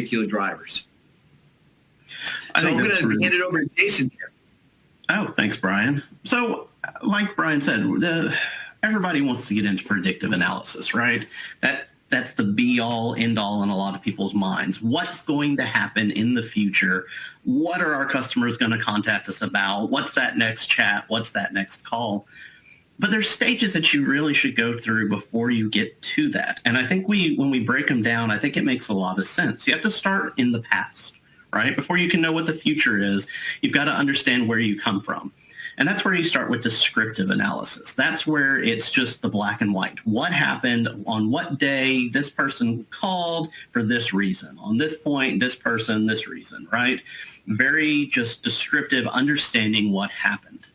particular drivers. I So think I'm going that's to really- hand it over to Jason here. Oh, thanks, Brian. So, like Brian said, everybody wants to get into predictive analysis, right? That's the be-all, end-all in a lot of people's minds. What's going to happen in the future? What are our customers going to contact us about? What's that next chat? What's that next call? But there's stages that you really should go through before you get to that. And I think when we break them down, I think it makes a lot of sense. You have to start in the past, right? Before you can know what the future is, you've got to understand where you come from. And that's where you start with descriptive analysis. That's where it's just the black and white. What happened on what day? This person called for this reason. On this point, this person, this reason, right? Very just descriptive, understanding what happened.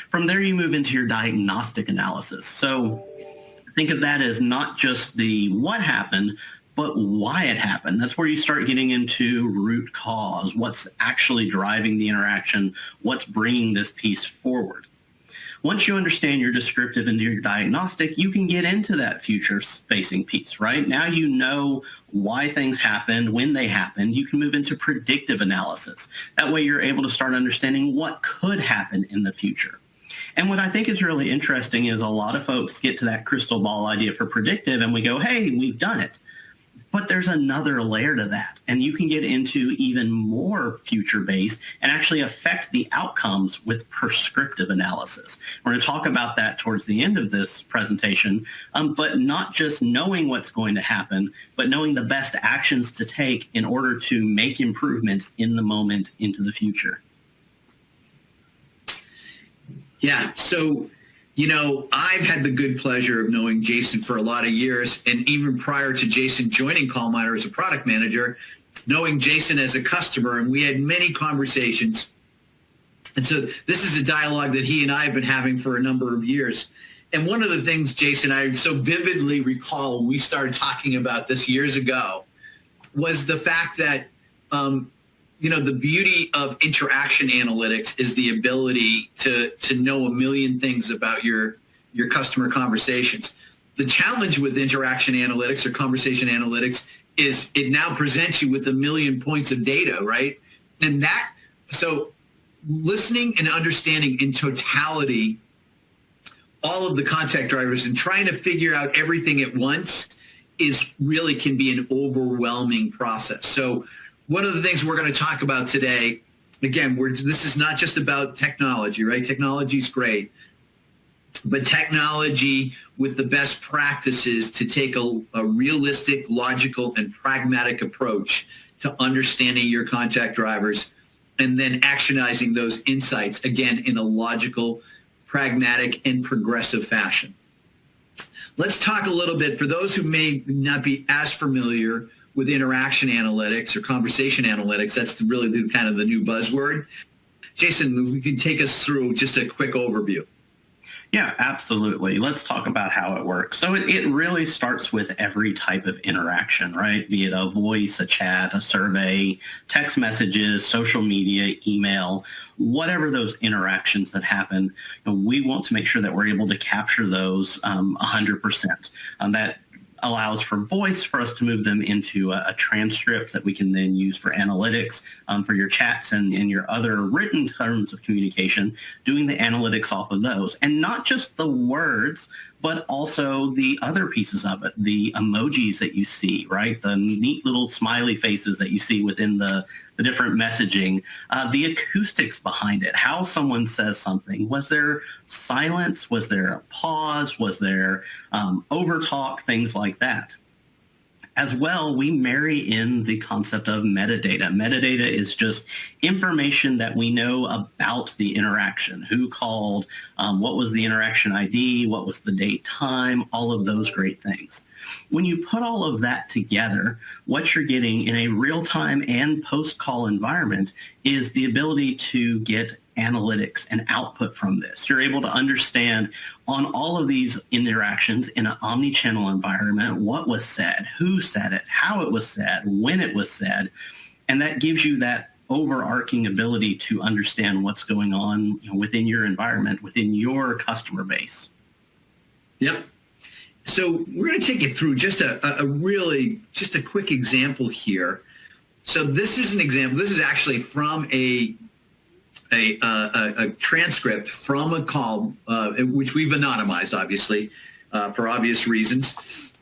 From there, you move into your diagnostic analysis. So think of that as not just the what happened, but why it happened. That's where you start getting into root cause, what's actually driving the interaction, what's bringing this piece forward. Once you understand your descriptive and your diagnostic, you can get into that future-facing piece, right? Now you know why things happened, when they happened. You can move into predictive analysis. That way you're able to start understanding what could happen in the future. And what I think is really interesting is a lot of folks get to that crystal ball idea for predictive and we go, hey, we've done it. But there's another layer to that, and you can get into even more future-based and actually affect the outcomes with prescriptive analysis. We're going to talk about that towards the end of this presentation, but not just knowing what's going to happen, but knowing the best actions to take in order to make improvements in the moment into the future. Yeah, so I've had the good pleasure of knowing Jason for a lot of years, and even prior to Jason joining CallMiner as a product manager, knowing Jason as a customer, and we had many conversations. And so this is a dialogue that he and I have been having for a number of years. And one of the things, Jason, I so vividly recall when we started talking about this years ago was the fact that the beauty of interaction analytics is the ability to know a million things about your customer conversations. The challenge with interaction analytics or conversation analytics is it now presents you with a million points of data, right? And so listening and understanding in totality all of the contact drivers and trying to figure out everything at once can be an overwhelming process. So one of the things we're going to talk about today, again, this is not just about technology, right? Technology is great, but technology with the best practices to take a realistic, logical, and pragmatic approach to understanding your contact drivers and then actionizing those insights, again, in a logical, pragmatic, and progressive fashion. Let's talk a little bit, for those who may not be as familiar with interaction analytics or conversation analytics, that's really kind of the new buzzword. Jason, if you can take us through just a quick overview. Yeah, absolutely. Let's talk about how it works. So it really starts with every type of interaction, right? Be it a voice, a chat, a survey, text messages, social media, email, whatever those interactions that happen. We want to make sure that we're able to capture those 100%. That allows for voice for us to move them into a transcript that we can then use for analytics, for your chats and your other written terms of communication, doing the analytics off of those. And not just the words, but also the other pieces of it, the emojis that you see, right? The neat little smiley faces that you see within the different messaging, the acoustics behind it, how someone says something. Was there silence? Was there a pause? Was there overtalk? Things like that. As well, we marry in the concept of metadata. Metadata is just information that we know about the interaction. Who called, what was the interaction ID, what was the date, time, all of those great things. When you put all of that together, what you're getting in a real-time and post-call environment is the ability to get analytics and output from this. You're able to understand on all of these interactions in an omni-channel environment, what was said, who said it, how it was said, when it was said, and that gives you that overarching ability to understand what's going on within your environment, within your customer base. Yep. So we're going to take it through just a quick example here So this is an example. This is actually from a transcript from a call, which we've anonymized, obviously, for obvious reasons,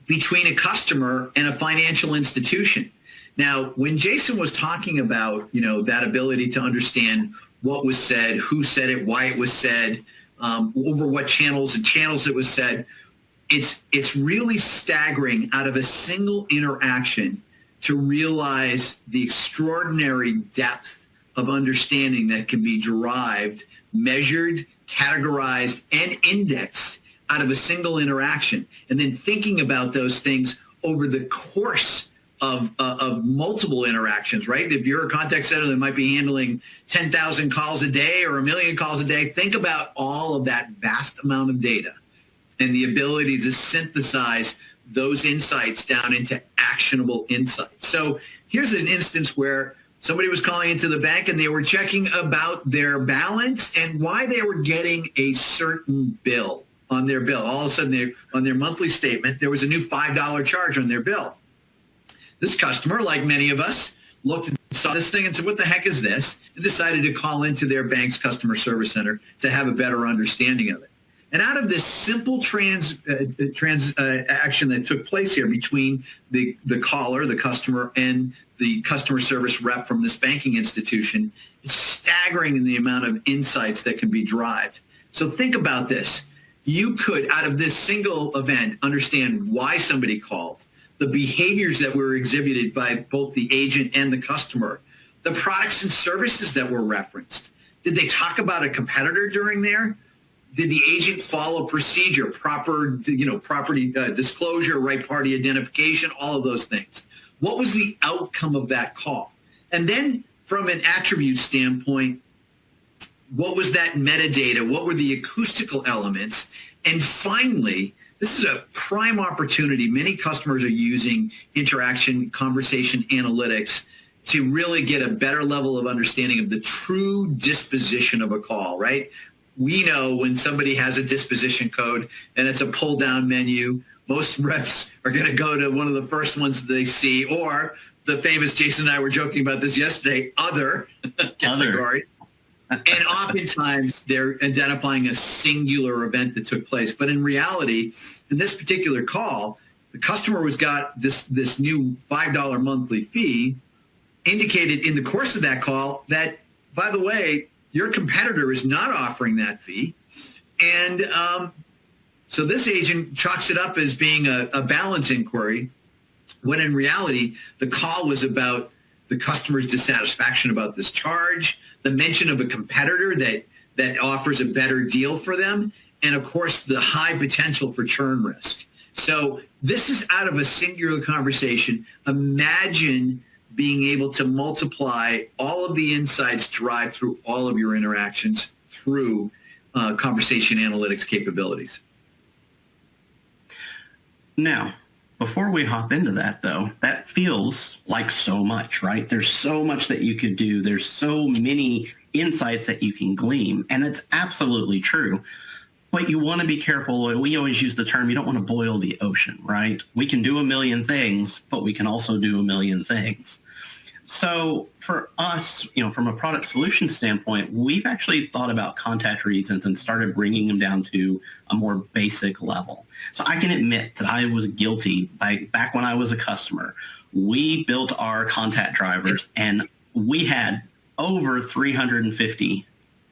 between a customer and a financial institution. Now, when Jason was talking about, that ability to understand what was said, who said it, why it was said, over what channels it was said, it's really staggering out of a single interaction to realize the extraordinary depth of understanding that can be derived, measured, categorized, and indexed out of a single interaction. And then thinking about those things over the course of multiple interactions, right? If you're a contact center that might be handling 10,000 calls a day or 1 million calls a day, think about all of that vast amount of data and the ability to synthesize those insights down into actionable insights. So here's an instance where somebody was calling into the bank and they were checking about their balance and why they were getting a certain bill on their bill. All of a sudden, on their monthly statement, there was a new $5 charge on their bill. This customer, like many of us, looked and saw this thing and said, what the heck is this? And decided to call into their bank's customer service center to have a better understanding of it. And out of this simple transaction that took place here between the caller, the customer, and the customer service rep from this banking institution, it's staggering in the amount of insights that can be derived. So think about this. You could, out of this single event, understand why somebody called, the behaviors that were exhibited by both the agent and the customer, the products and services that were referenced. Did they talk about a competitor during there? Did the agent follow procedure, proper, property disclosure, right party identification, all of those things? What was the outcome of that call? And then from an attribute standpoint, what was that metadata? What were the acoustical elements? And finally, this is a prime opportunity. Many customers are using interaction, conversation analytics to really get a better level of understanding of the true disposition of a call, right? We know when somebody has a disposition code and it's a pull-down menu, most reps are going to go to one of the first ones that they see, or the famous, Jason and I were joking about this yesterday, other category. And oftentimes they're identifying a singular event that took place. But in reality, in this particular call, the customer got this new $5 monthly fee, indicated in the course of that call that, by the way, your competitor is not offering that fee. And so this agent chalks it up as being a balance inquiry, when in reality, the call was about the customer's dissatisfaction about this charge, the mention of a competitor that offers a better deal for them, and of course, the high potential for churn risk. So this is out of a singular conversation. Imagine being able to multiply all of the insights derived through all of your interactions through conversation analytics capabilities. Now, before we hop into that, though, that feels like so much, right? There's so much that you could do. There's so many insights that you can glean, and it's absolutely true. But you want to be careful. We always use the term, you don't want to boil the ocean, right? We can do a million things, but we can also do a million things. So for us, from a product solution standpoint, we've actually thought about contact reasons and started bringing them down to a more basic level. So I can admit that I was guilty back when I was a customer. We built our contact drivers and we had over 350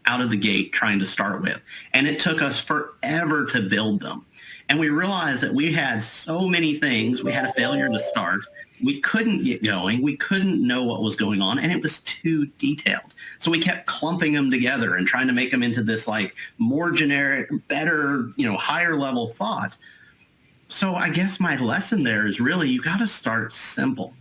out of the gate trying to start with. And it took us forever to build them. And we realized that we had so many things. We had a failure to start. We couldn't get going. We couldn't know what was going on, and it was too detailed. So we kept clumping them together and trying to make them into this more generic, better, higher level thought. So I guess my lesson there is really you got to start simple.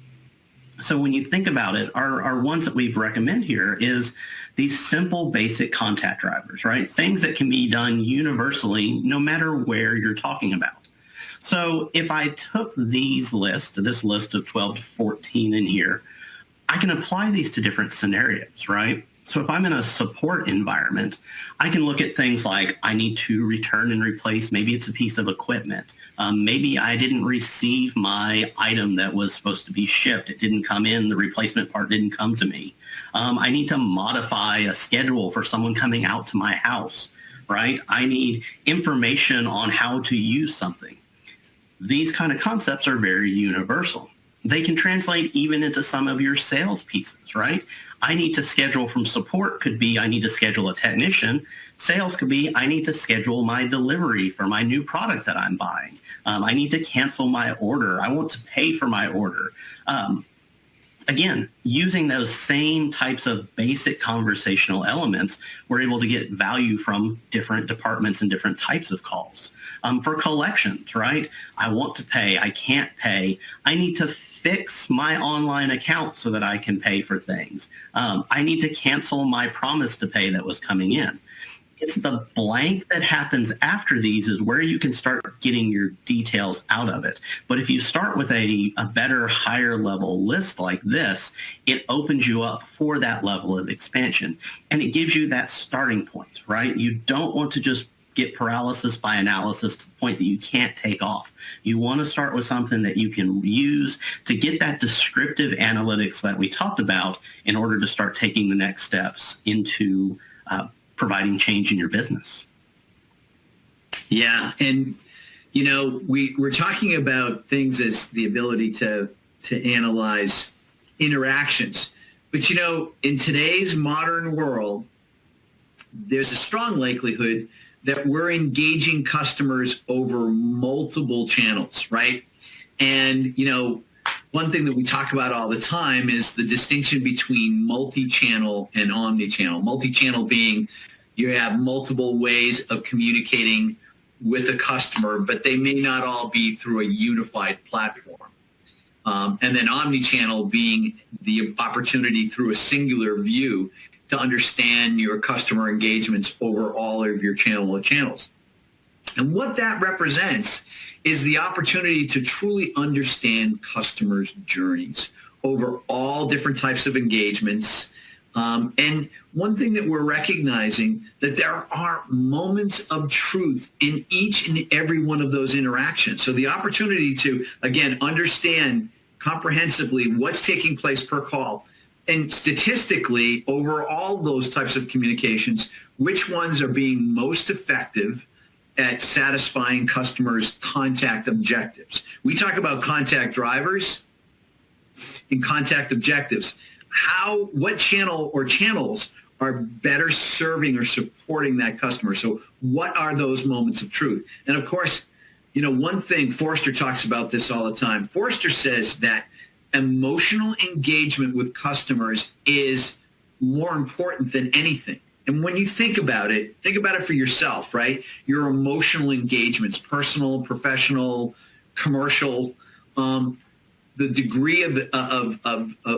So when you think about it, our ones that we've recommend here is these simple, basic contact drivers, right? Things that can be done universally, no matter where you're talking about. So if I took this list of 12 to 14 in here, I can apply these to different scenarios, right? So if I'm in a support environment, I can look at things like I need to return and replace. Maybe it's a piece of equipment. Maybe I didn't receive my item that was supposed to be shipped. It didn't come in. The replacement part didn't come to me. I need to modify a schedule for someone coming out to my house, right? I need information on how to use something. These kind of concepts are very universal. They can translate even into some of your sales pieces, right? I need to schedule from support could be I need to schedule a technician. Sales could be I need to schedule my delivery for my new product that I'm buying. I need to cancel my order. I want to pay for my order. Again, using those same types of basic conversational elements, we're able to get value from different departments and different types of calls. For collections, right? I want to pay. I can't pay. I need to fix my online account so that I can pay for things. I need to cancel my promise to pay that was coming in. It's the blank that happens after these is where you can start getting your details out of it. But if you start with a better, higher level list like this, it opens you up for that level of expansion. And it gives you that starting point, right? You don't want to just get paralysis by analysis to the point that you can't take off. You want to start with something that you can use to get that descriptive analytics that we talked about in order to start taking the next steps into providing change in your business. Yeah. And, you know, we're talking about things as the ability to analyze interactions. But, you know, in today's modern world, there's a strong likelihood that we're engaging customers over multiple channels, right? And, you know, one thing that we talk about all the time is the distinction between multi-channel and omni-channel. Multi-channel being you have multiple ways of communicating with a customer, but they may not all be through a unified platform. And then omni-channel being the opportunity through a singular view to understand your customer engagements over all of your channels. And what that represents is the opportunity to truly understand customers' journeys over all different types of engagements. And one thing that we're recognizing that there are moments of truth in each and every one of those interactions. So the opportunity to, again, understand comprehensively what's taking place per call, and statistically, over all those types of communications, which ones are being most effective at satisfying customers' contact objectives. We talk about contact drivers and contact objectives. What channel or channels are better serving or supporting that customer? So what are those moments of truth? And of course, you know, one thing, Forrester talks about this all the time. Forrester says that emotional engagement with customers is more important than anything. And when you think about it for yourself, right? Your emotional engagements, personal, professional, commercial, the degree of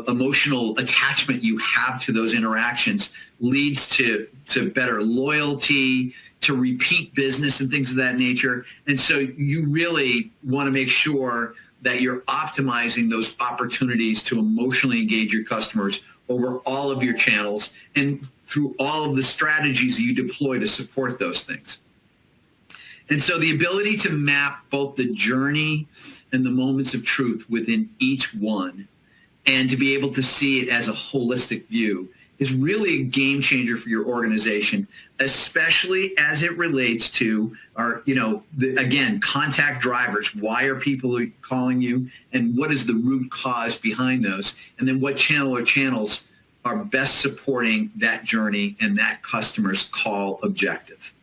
emotional attachment you have to those interactions leads to better loyalty, to repeat business and things of that nature. And so you really want to make sure that you're optimizing those opportunities to emotionally engage your customers over all of your channels and through all of the strategies you deploy to support those things. And so the ability to map both the journey and the moments of truth within each one and to be able to see it as a holistic view is really a game changer for your organization, especially as it relates to our, again, contact drivers. Why are people calling you, and what is the root cause behind those? And then what channel or channels are best supporting that journey and that customer's call objective?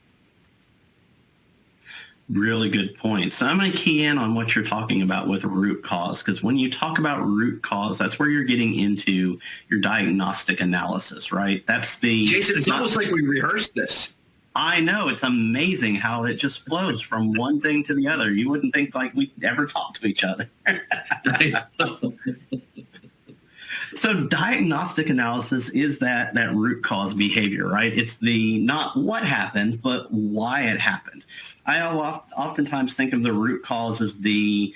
Really good point. So I'm going to key in on what you're talking about with root cause, because when you talk about root cause, that's where you're getting into your diagnostic analysis, right? That's the... Jason, it's almost like we rehearsed this. I know. It's amazing how it just flows from one thing to the other. You wouldn't think like we ever talk to each other. So diagnostic analysis is that root cause behavior, right? It's the not what happened, but why it happened. I oftentimes think of the root cause as the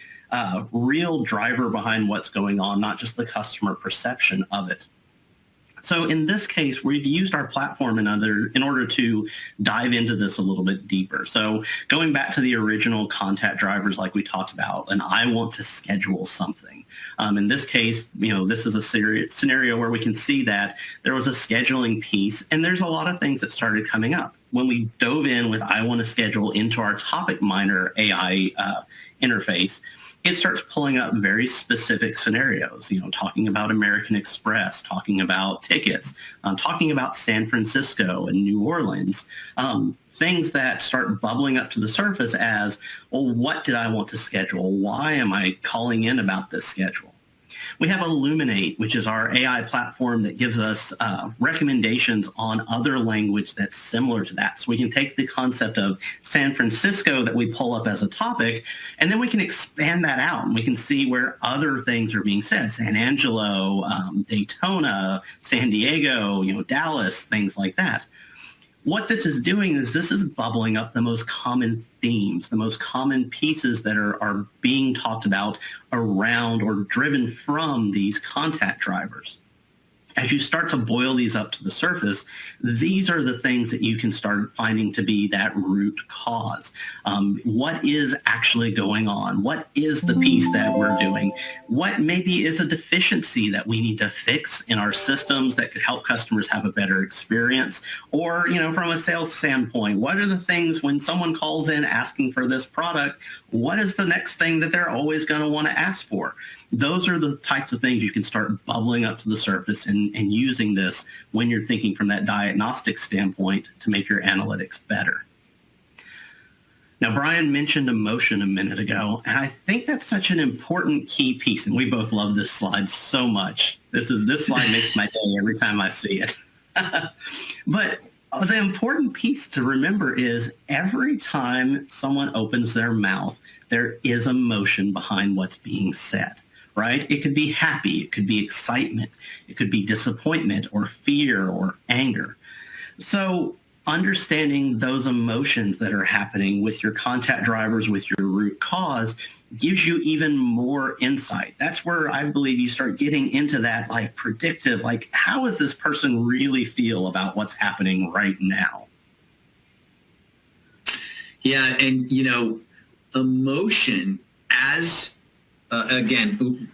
real driver behind what's going on, not just the customer perception of it. So in this case, we've used our platform in order to dive into this a little bit deeper. So going back to the original contact drivers like we talked about, and I want to schedule something. In this case, this is a scenario where we can see that there was a scheduling piece, and there's a lot of things that started coming up. When we dove in with I want to schedule into our Topic Miner AI interface, it starts pulling up very specific scenarios, talking about American Express, talking about tickets, talking about San Francisco and New Orleans, things that start bubbling up to the surface as, well, what did I want to schedule? Why am I calling in about this schedule? We have Illuminate, which is our AI platform that gives us recommendations on other language that's similar to that. So we can take the concept of San Francisco that we pull up as a topic, and then we can expand that out, and we can see where other things are being said. San Angelo, Daytona, San Diego, Dallas, things like that. What this is doing is this is bubbling up the most common themes, the most common pieces that are being talked about around or driven from these contact drivers. As you start to boil these up to the surface, these are the things that you can start finding to be that root cause. What is actually going on? What is the piece that we're doing? What maybe is a deficiency that we need to fix in our systems that could help customers have a better experience? Or, from a sales standpoint, what are the things when someone calls in asking for this product, what is the next thing that they're always going to want to ask for? Those are the types of things you can start bubbling up to the surface and using this when you're thinking from that diagnostic standpoint to make your analytics better. Now, Brian mentioned emotion a minute ago, and I think that's such an important key piece, and we both love this slide so much. This slide makes my day every time I see it. But the important piece to remember is every time someone opens their mouth, there is emotion behind what's being said. Right? It could be happy, it could be excitement, it could be disappointment or fear or anger. So understanding those emotions that are happening with your contact drivers, with your root cause, gives you even more insight. That's where I believe you start getting into that predictive, how does this person really feel about what's happening right now? Yeah, and emotion as again,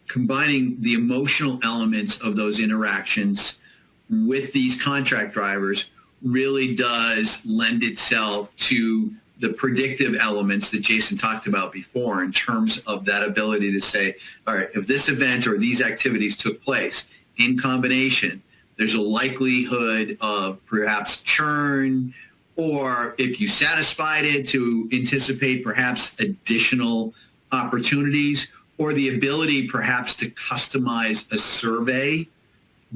combining the emotional elements of those interactions with these contract drivers really does lend itself to the predictive elements that Jason talked about before in terms of that ability to say, all right, if this event or these activities took place in combination, there's a likelihood of perhaps churn, or if you satisfied it, to anticipate perhaps additional opportunities, or the ability perhaps to customize a survey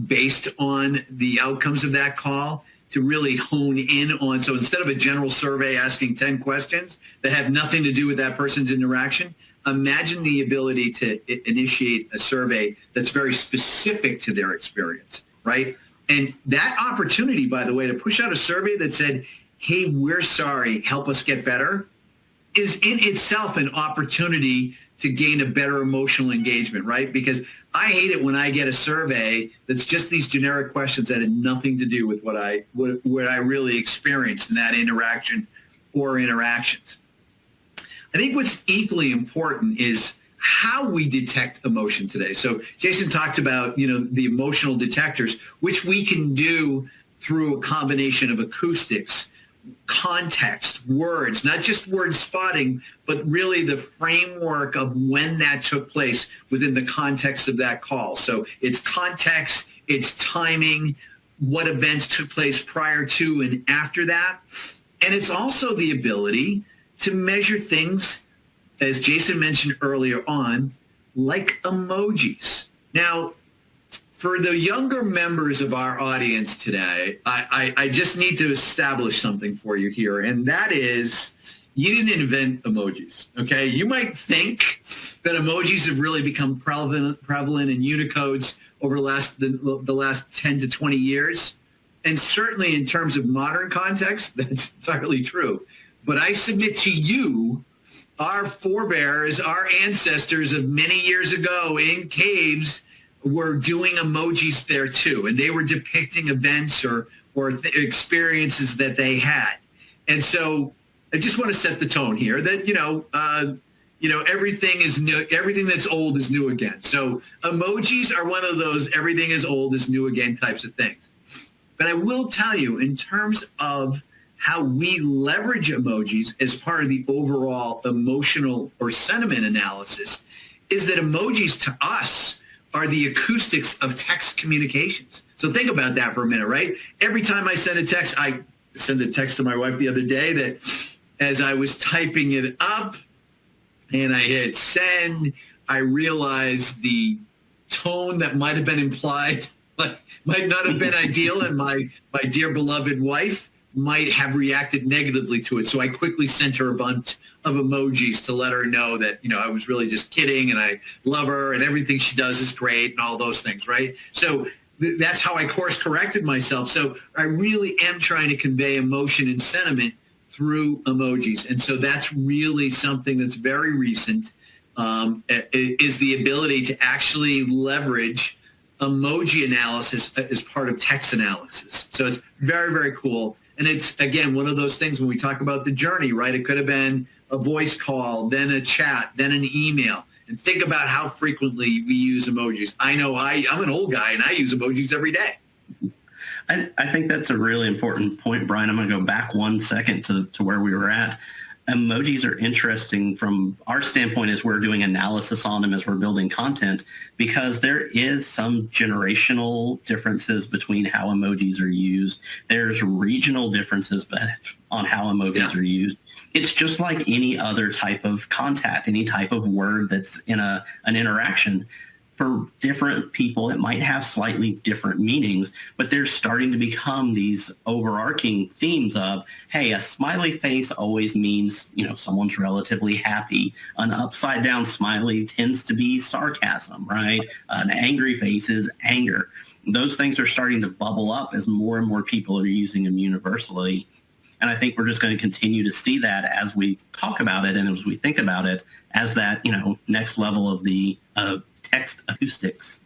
based on the outcomes of that call to really hone in on. So instead of a general survey asking 10 questions that have nothing to do with that person's interaction, imagine the ability to initiate a survey that's very specific to their experience, right? And that opportunity, by the way, to push out a survey that said, hey, we're sorry, help us get better, is in itself an opportunity to gain a better emotional engagement, right? Because I hate it when I get a survey that's just these generic questions that had nothing to do with what I really experienced in that interaction or interactions. I think what's equally important is how we detect emotion today. So Jason talked about, the emotional detectors, which we can do through a combination of acoustics, context, words, not just word spotting, but really the framework of when that took place within the context of that call. So it's context, it's timing, what events took place prior to and after that. And it's also the ability to measure things, as Jason mentioned earlier on, like emojis. Now, for the younger members of our audience today, I just need to establish something for you here, and that is you didn't invent emojis, okay? You might think that emojis have really become prevalent in Unicodes over the last 10 to 20 years, and certainly in terms of modern context, that's entirely true. But I submit to you, our forebears, our ancestors of many years ago in caves, were doing emojis there too, and they were depicting events or experiences that they had. And so I just want to set the tone here that, everything is new. Everything that's old is new again. So emojis are one of those everything is old is new again types of things. But I will tell you, in terms of how we leverage emojis as part of the overall emotional or sentiment analysis, is that emojis to us are the acoustics of text communications. So think about that for a minute, right? Every time I send a text, I sent a text to my wife the other day that as I was typing it up and I hit send, I realized the tone that might have been implied might not have been ideal, and my dear beloved wife might have reacted negatively to it. So I quickly sent her a bunch of emojis to let her know that, I was really just kidding and I love her and everything she does is great and all those things, right? So that's how I course corrected myself. So I really am trying to convey emotion and sentiment through emojis. And so that's really something that's very recent, is the ability to actually leverage emoji analysis as part of text analysis. So it's very, very cool. And it's, again, one of those things when we talk about the journey, right? It could have been a voice call, then a chat, then an email. And think about how frequently we use emojis. I know I'm an old guy and I use emojis every day. I think that's a really important point, Brian. I'm going to go back 1 second to where we were at. Emojis are interesting from our standpoint as we're doing analysis on them as we're building content, because there is some generational differences between how emojis are used. There's regional differences on how emojis are used. It's just like any other type of contact, any type of word that's in an interaction. For different people, it might have slightly different meanings, but there's starting to become these overarching themes of, hey, a smiley face always means, someone's relatively happy. An upside down smiley tends to be sarcasm, right? An angry face is anger. Those things are starting to bubble up as more and more people are using them universally. And I think we're just going to continue to see that as we talk about it and as we think about it as that, next level of the text acoustics.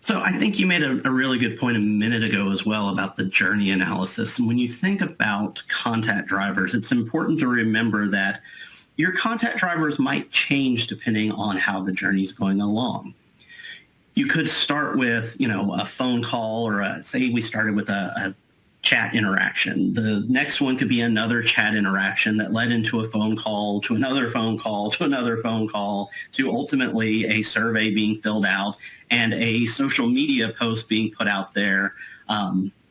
So I think you made a really good point a minute ago as well about the journey analysis. And when you think about contact drivers, it's important to remember that your contact drivers might change depending on how the journey is going along. You could start with, a phone call, or say we started with a chat interaction. The next one could be another chat interaction that led into a phone call, to another phone call, to another phone call, to ultimately a survey being filled out and a social media post being put out there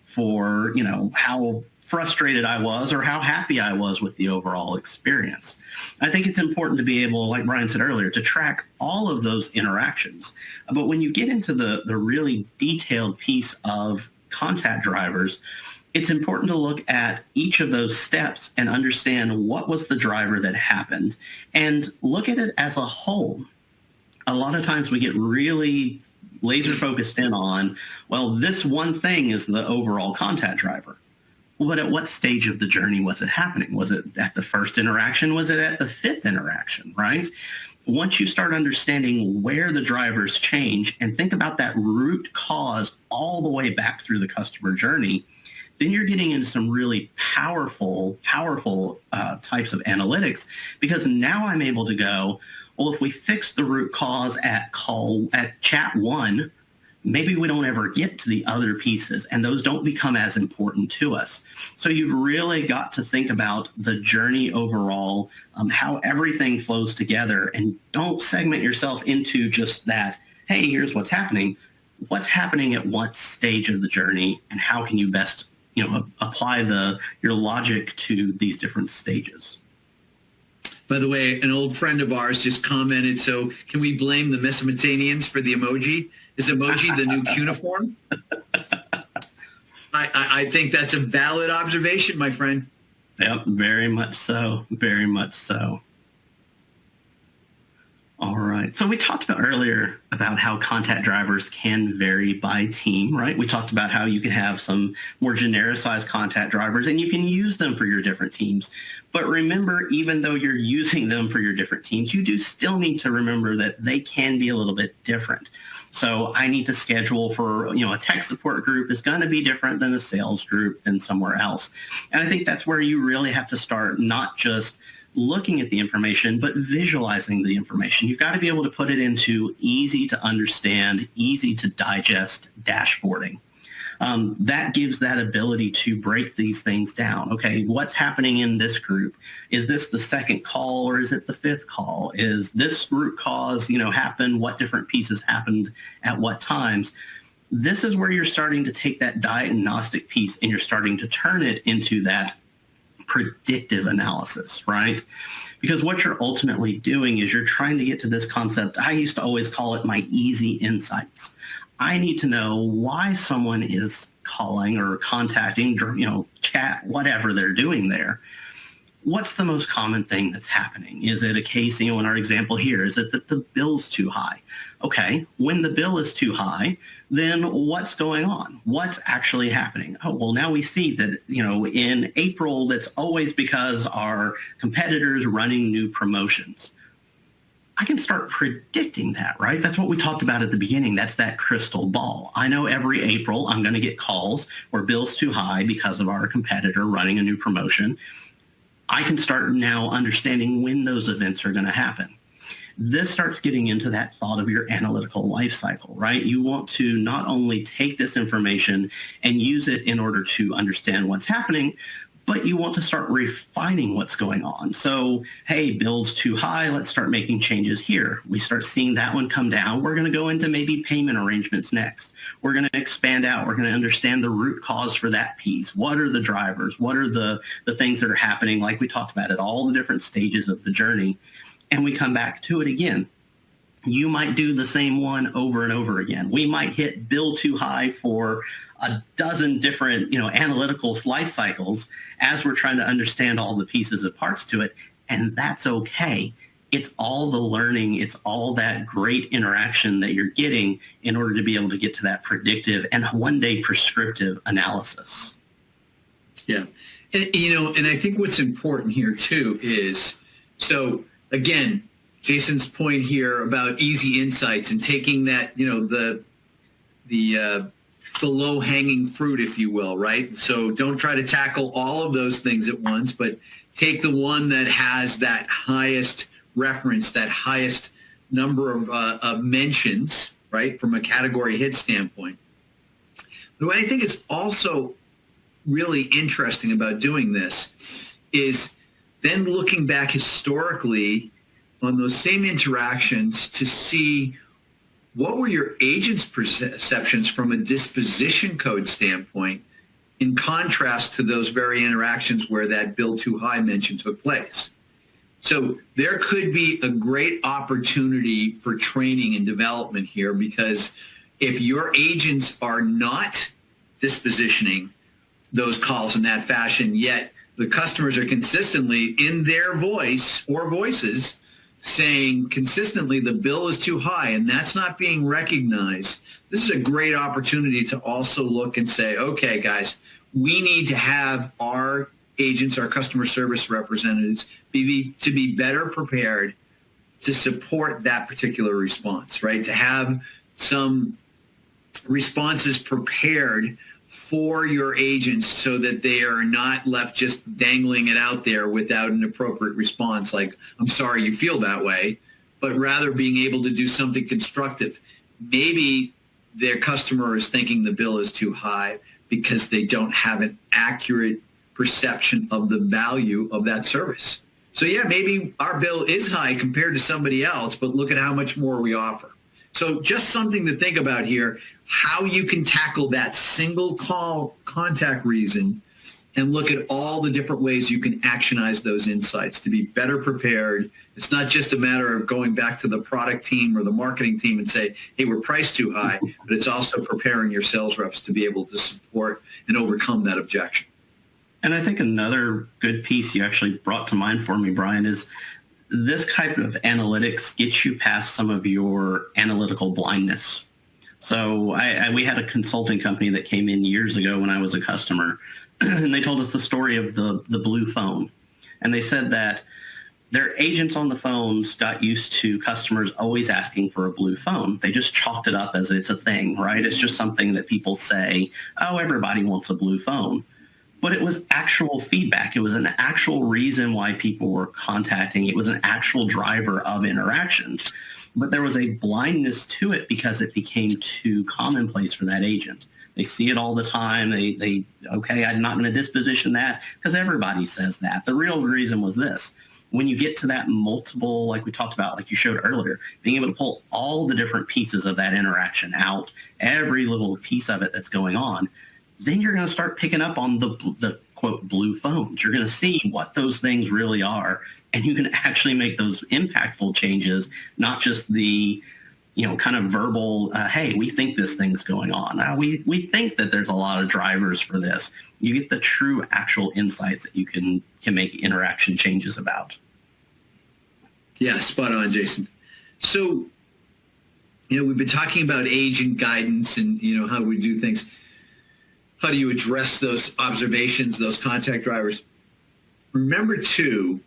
for, how frustrated I was or how happy I was with the overall experience. I think it's important to be able, like Brian said earlier, to track all of those interactions. But when you get into the really detailed piece of contact drivers, it's important to look at each of those steps and understand what was the driver that happened and look at it as a whole. A lot of times we get really laser focused in on, well, this one thing is the overall contact driver. But at what stage of the journey was it happening? Was it at the first interaction? Was it at the fifth interaction, right? Once you start understanding where the drivers change and think about that root cause all the way back through the customer journey, then you're getting into some really powerful types of analytics, because now I'm able to go, well, if we fix the root cause at chat 1, maybe we don't ever get to the other pieces, and those don't become as important to us. So you've really got to think about the journey overall, how everything flows together, and don't segment yourself into just that, hey, here's what's happening. What's happening at what stage of the journey, and how can you best apply your logic to these different stages. By the way, an old friend of ours just commented, so can we blame the Mesopotamians for the emoji? Is emoji the new cuneiform? I think that's a valid observation, my friend. Yep, very much so. Very much so. All right. So we talked about earlier about how contact drivers can vary by team, right? We talked about how you can have some more genericized contact drivers and you can use them for your different teams. But remember, even though you're using them for your different teams, you do still need to remember that they can be a little bit different. So I need to schedule for, a tech support group is going to be different than a sales group than somewhere else. And I think that's where you really have to start, not just looking at the information, but visualizing the information. You've got to be able to put it into easy to understand, easy to digest dashboarding. That gives that ability to break these things down. Okay, what's happening in this group? Is this the second call or is it the fifth call? Is this root cause, happened? What different pieces happened at what times? This is where you're starting to take that diagnostic piece and you're starting to turn it into that predictive analysis, right? Because what you're ultimately doing is you're trying to get to this concept. I used to always call it my easy insights. I need to know why someone is calling or contacting, chat, whatever they're doing there. What's the most common thing that's happening? Is it a case, in our example here, is it that the bill's too high? Okay, when the bill is too high, then what's going on? What's actually happening? Oh, well, now we see that, in April, that's always because our competitors running new promotions. I can start predicting that, right? That's what we talked about at the beginning. That's that crystal ball. I know every April I'm going to get calls where bill's too high because of our competitor running a new promotion. I can start now understanding when those events are going to happen. This starts getting into that thought of your analytical life cycle, right? You want to not only take this information and use it in order to understand what's happening, but you want to start refining what's going on. So, hey, bill's too high. Let's start making changes here. We start seeing that one come down. We're going to go into maybe payment arrangements next. We're going to expand out. We're going to understand the root cause for that piece. What are the drivers? What are the things that are happening, like we talked about at all the different stages of the journey? And we come back to it again. You might do the same one over and over again. We might hit bill too high for a dozen different, analytical life cycles as we're trying to understand all the pieces and parts to it. And that's okay. It's all the learning. It's all that great interaction that you're getting in order to be able to get to that predictive and one day prescriptive analysis. Yeah. And I think what's important here too is, so again, Jason's point here about easy insights and taking that, the low-hanging fruit, if you will, right? So don't try to tackle all of those things at once, but take the one that has that highest reference, that highest number of mentions, right, from a category hit standpoint. But what I think is also really interesting about doing this is then looking back historically on those same interactions to see what were your agent's perceptions from a disposition code standpoint in contrast to those very interactions where that bill too high mention took place. So there could be a great opportunity for training and development here, because if your agents are not dispositioning those calls in that fashion, yet the customers are consistently in their voice or voices saying consistently the bill is too high and that's not being recognized, this is a great opportunity to also look and say, okay, guys, we need to have our agents, our customer service representatives to be better prepared to support that particular response, right? To have some responses prepared for your agents so that they are not left just dangling it out there without an appropriate response, like, I'm sorry you feel that way, but rather being able to do something constructive. Maybe their customer is thinking the bill is too high because they don't have an accurate perception of the value of that service. So yeah, maybe our bill is high compared to somebody else, but look at how much more we offer. So just something to think about here, how you can tackle that single call contact reason and look at all the different ways you can actionize those insights to be better prepared. It's not just a matter of going back to the product team or the marketing team and say, hey, we're priced too high, but it's also preparing your sales reps to be able to support and overcome that objection. And I think another good piece you actually brought to mind for me, Brian, is this type of analytics gets you past some of your analytical blindness. So we had a consulting company that came in years ago when I was a customer, and they told us the story of the blue phone. And they said that their agents on the phones got used to customers always asking for a blue phone. They just chalked it up as it's a thing, right? It's just something that people say, oh, everybody wants a blue phone. But it was actual feedback. It was an actual reason why people were contacting. It was an actual driver of interactions. But there was a blindness to it because it became too commonplace for that agent. They see it all the time. They okay, I'm not going to disposition that because everybody says that. The real reason was this. When you get to that multiple, like we talked about, like you showed earlier, being able to pull all the different pieces of that interaction out, every little piece of it that's going on, then you're going to start picking up on the quote blue phones. You're going to see what those things really are, and you can actually make those impactful changes, not just the kind of verbal, hey, we think this thing's going on. We think that there's a lot of drivers for this. You get the true actual insights that you can make interaction changes about. Yeah, spot on, Jason. So, we've been talking about agent guidance and, how we do things. How do you address those observations, those contact drivers? Remember, too,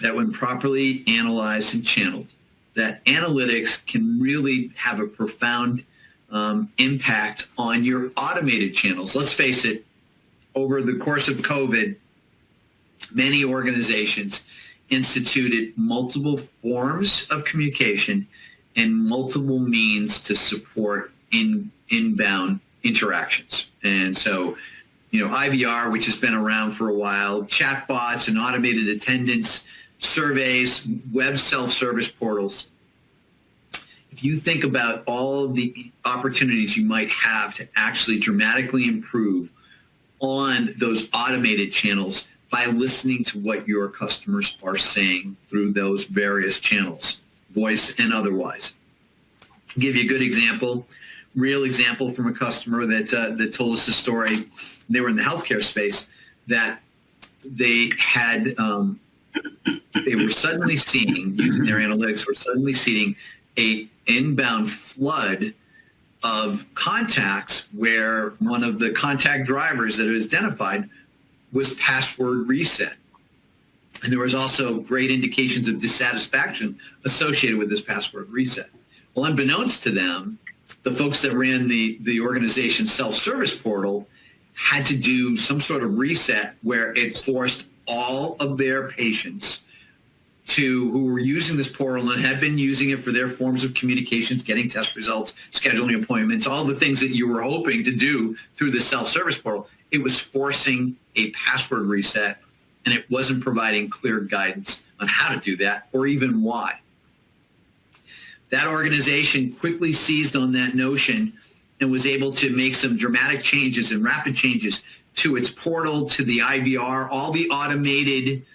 that when properly analyzed and channeled, that analytics can really have a profound impact on your automated channels. Let's face it, over the course of COVID, many organizations instituted multiple forms of communication and multiple means to support inbound interactions. And so, IVR, which has been around for a while, chatbots and automated attendance, surveys, web self-service portals. If you think about all of the opportunities you might have to actually dramatically improve on those automated channels by listening to what your customers are saying through those various channels, voice and otherwise. I'll give you a good example, real example from a customer that told us a story. They were in the healthcare space that they had, they were suddenly seeing, using their analytics, were suddenly seeing a inbound flood of contacts where one of the contact drivers that was identified was password reset. And there was also great indications of dissatisfaction associated with this password reset. Well, unbeknownst to them, the folks that ran the organization's self-service portal had to do some sort of reset where it forced all of their patients who were using this portal and had been using it for their forms of communications, getting test results, scheduling appointments, all the things that you were hoping to do through the self-service portal. It was forcing a password reset, and it wasn't providing clear guidance on how to do that or even why. That organization quickly seized on that notion and was able to make some dramatic changes and rapid changes to its portal, to the IVR, all the automated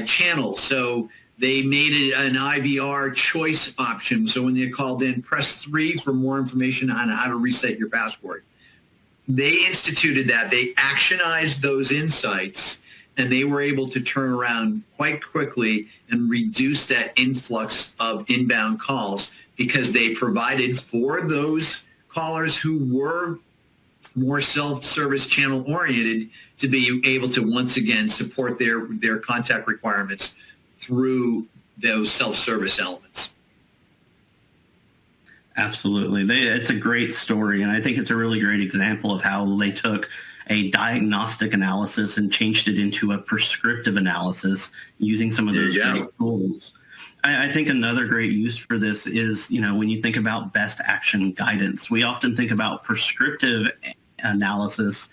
channels. So they made it an IVR choice option. So when they called in, press 3 for more information on how to reset your password. They instituted that. They actionized those insights, and they were able to turn around quite quickly and reduce that influx of inbound calls because they provided for those callers who were more self-service channel oriented to be able to once again support their contact requirements through those self-service elements. Absolutely. It's a great story, and I think it's a really great example of how they took a diagnostic analysis and changed it into a prescriptive analysis using some of those great tools. I think another great use for this is, when you think about best action guidance, we often think about prescriptive analysis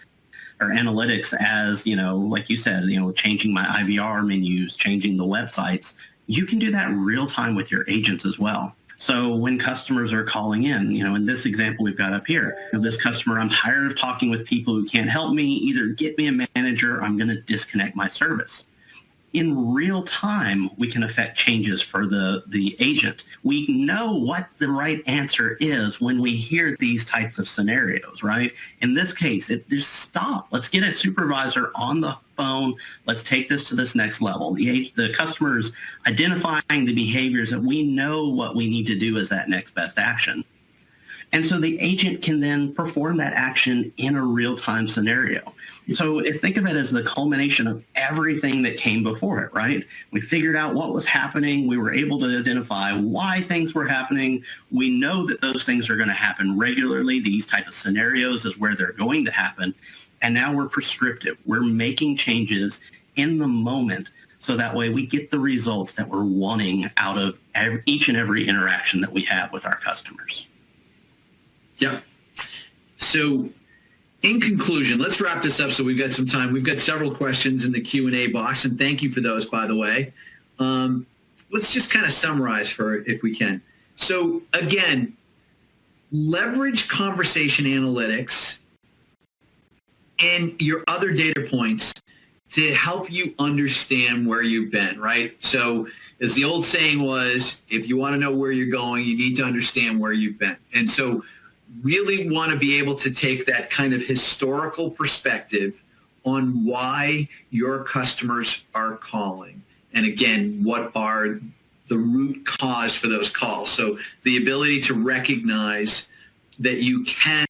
or analytics as, like you said, changing my IVR menus, changing the websites. You can do that real time with your agents as well. So when customers are calling in, this example we've got up here, this customer, I'm tired of talking with people who can't help me, either get me a manager, or I'm going to disconnect my service. in real time, we can affect changes for the agent. We know what the right answer is when we hear these types of scenarios, right? In this case, it just stop. Let's get a supervisor on the phone. Let's take this to this next level. The customer's identifying the behaviors that we know what we need to do as that next best action. And so the agent can then perform that action in a real-time scenario. So think of it as the culmination of everything that came before it, right? We figured out what was happening. We were able to identify why things were happening. We know that those things are going to happen regularly. These type of scenarios is where they're going to happen. And now we're prescriptive. We're making changes in the moment so that way we get the results that we're wanting out of each and every interaction that we have with our customers. Yeah. So in conclusion, let's wrap this up so we've got some time. We've got several questions in the Q&A box, and thank you for those, by the way. Let's just kind of summarize if we can. So again, leverage conversation analytics and your other data points to help you understand where you've been, right? So as the old saying was, if you want to know where you're going, you need to understand where you've been. And so really want to be able to take that kind of historical perspective on why your customers are calling. And again, what are the root cause for those calls? So the ability to recognize that you can